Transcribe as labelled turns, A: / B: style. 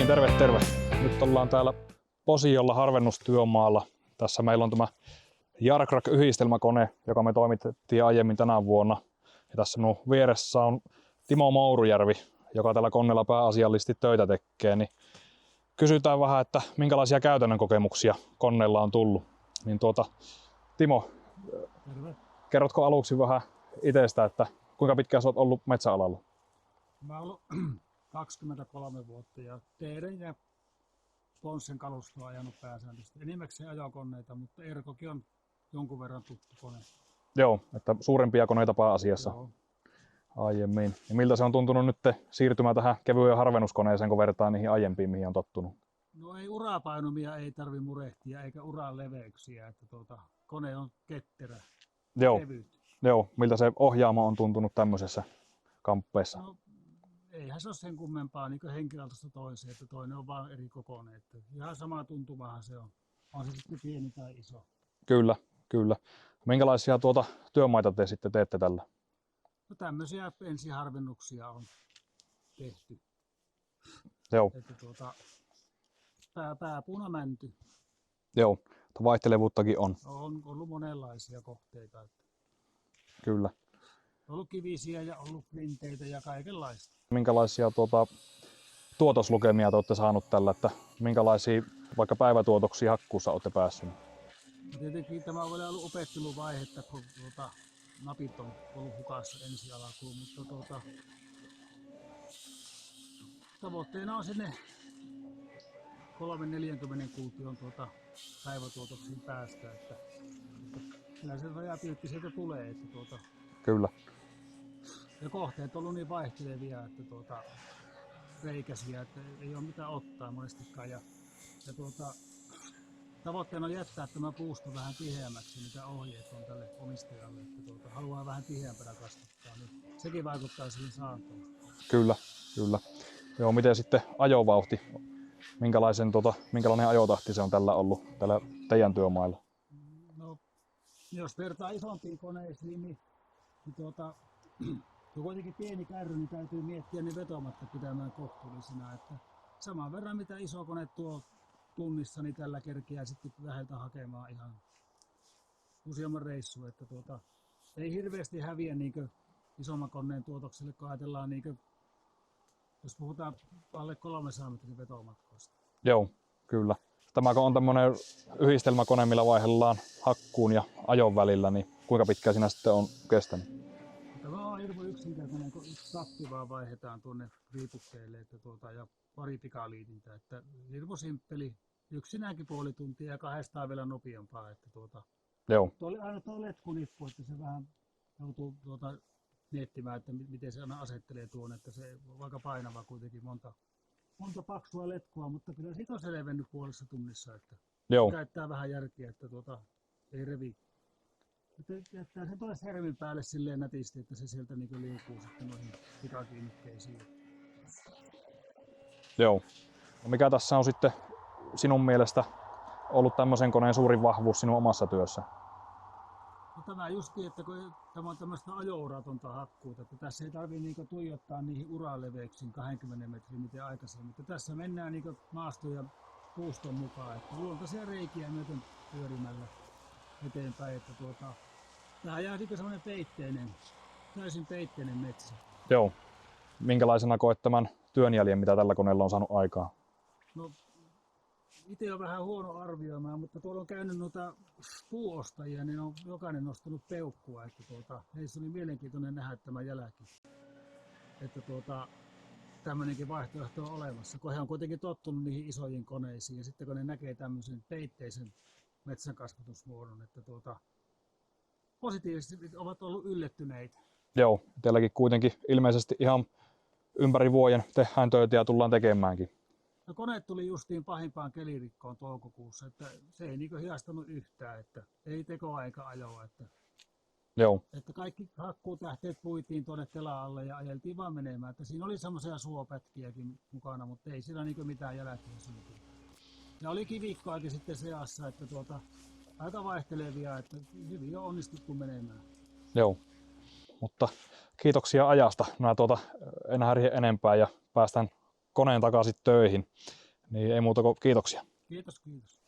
A: niin, terve. Nyt ollaan täällä Posiolla harvennustyömaalla. Tässä meillä on tämä Jarkrak-yhdistelmäkone, joka me toimitettiin aiemmin tänä vuonna. Ja tässä minun vieressä on Timo Mourujärvi, joka tällä koneella pääasiallisesti töitä tekee. Niin kysytään vähän, että minkälaisia käytännön kokemuksia koneella on tullut. Niin Timo,
B: Terve.
A: kerrotko aluksi vähän itsestä, että kuinka pitkään olet ollut metsäalalla?
B: Mä oon ollut 23 vuotta ja teiden ja Ponssen kalustoa ajanut pääsääntöisesti. Enimmäkseen ajokoneita, mutta Erkokin on jonkun verran tuttu kone.
A: Joo, että suurempia koneita pääasiassa.
B: Joo.
A: Aiemmin. Ja miltä se on tuntunut nyt siirtymään tähän kevyen harvennuskoneeseen, kun vertaa niihin aiempiin, mihin on tottunut?
B: No ei urapainumia ei tarvi murehtia eikä uran leveyksiä, että kone on ketterä, kevyt.
A: Joo, miltä se ohjaamo on tuntunut tämmöisessä kamppeessa?
B: No, eihän se ole sen kummempaa niin henkilöautosta toiseen, että toinen on vaan eri kokoinen. Että ihan sama tuntumahan se on. On se sitten pieni tai iso.
A: Kyllä. Minkälaisia työmaita te sitten teette tällä?
B: No tämmöisiä ensiharvennuksia on tehty.
A: Joo.
B: Että pääpunamänty.
A: Joo, vaihtelevuuttakin on.
B: On ollut monenlaisia kohteita. Että
A: Kyllä.
B: on ollut kivisiä ja ollut rinteitä ja kaikenlaista.
A: Minkälaisia tuotoslukemia te olette saanut tällä, että minkälaisia vaikka päivätuotoksia hakkuussa olette päässeet?
B: Ja tietenkin tämä on vielä ollut opetteluvaihetta, kun napit on ollut hukassa ensi alkuun, mutta tavoitteena on sinne 3-40 kuution päivätuotoksiin päästä, että kyllä se rajapyytti sieltä tulee, että
A: Kyllä.
B: ja kohteet on ollut niin vaihtelevia, että reikäisiä, että ei ole mitään ottaa monestikaan ja tavoitteena on jättää tämä puusto vähän tiheämmäksi, mitä ohjeet on tälle omistajalle, että haluaa vähän tiheämpänä kasvattaa, niin sekin vaikuttaa siihen saantoon.
A: Kyllä. Joo, miten sitten ajovauhti? Minkälainen ajotahti se on tällä ollut tällä teidän työmailla?
B: No, jos vertaa isompiin koneisiin, niin kun kuitenkin pieni kärry, niin täytyy miettiä ne vetomatta pitämään kohtuullisena, että saman verran mitä iso kone tuo tunnissa, niin tällä kerkeää sitten läheltä hakemaan ihan useamman reissu, että ei hirveästi häviä niin isomman koneen tuotokselle, kun ajatellaan jos puhutaan alle 300 metrin vetomatkoista.
A: Joo, kyllä. Tämä on tämmöinen yhdistelmäkone, millä vaihdellaan hakkuun ja ajon välillä, niin kuinka pitkään siinä sitten on kestänyt?
B: Tämä on hirveän yksinkertainen, kun yksi tappi vaan vaihdetaan tuonne riipukkeelle ja pari pikaliitintä. Että hirveän simppeli, yksinäänkin puoli tuntia ja 200 vielä nopeampaa. Että
A: Joo.
B: Tuo oli aina tuo letkunippu, että se vähän joutuu miettimään, että miten se aina asettelee tuon, että se on aika painava kuitenkin monta paksua letkua, mutta kyllä siitä on selvennyt puolessa tunnissa, että
A: Joo.
B: käyttää vähän järkeä, että ei revi. Jättää sen tuolle hermin päälle silleen nätisti, että se sieltä liukuu sitten noihin pikakiinnikkeisiin.
A: Joo. No mikä tässä on sitten sinun mielestä ollut tämmöisen koneen suurin vahvuus sinun omassa työssä?
B: No tämä justiin, että kun tämä on tämmöistä ajo-uratonta hakkuuta, että tässä ei tarvitse tuijottaa niihin uraleveyksiin 20 metriä miten aikaisemmin. Mutta tässä mennään maaston ja puuston mukaan, että luontaisia reikiä myöten pyörimällä eteenpäin, että tähän jää semmoinen täysin peitteinen metsä.
A: Joo. Minkälaisena koet tämän työnjäljen, mitä tällä koneella on saanut aikaa?
B: No, itse on vähän huono arvioimaan, mutta tuolla on käynyt noita puuostajia, niin on jokainen nostanut peukkua, että heissä oli mielenkiintoinen nähdä tämä jälki. Että tämmöinenkin vaihtoehto on olemassa, kun he on kuitenkin tottunut niihin isojiin koneisiin ja sitten kun ne näkee tämmöisen peitteisen metsänkasvatusmuodon, että positiivisesti ovat ollut yllättyneitä.
A: Joo, teilläkin kuitenkin ilmeisesti ihan ympäri vuoden tehdään töitä ja tullaan tekemäänkin.
B: No, koneet tuli justiin pahimpaan kelirikkoon toukokuussa, että se ei hiastanut yhtään, että ei tekoa eikä ajoa.
A: Joo.
B: Että kaikki hakkuutähteet puitiin tuonne telaalle ja ajeltiin vaan menemään. Että siinä oli semmoisia suopätkiäkin mukana, mutta ei siinä mitään jälkeä syntynyt. Ja oli kivikkoakin sitten seassa, että aika vaihtelevia, että hyvin on onnistuttu menemään.
A: Joo. Mutta kiitoksia ajasta. Mä en häiriä enempää ja päästään koneen takaisin töihin. Niin ei muuta kuin kiitoksia.
B: Kiitos, kiitos.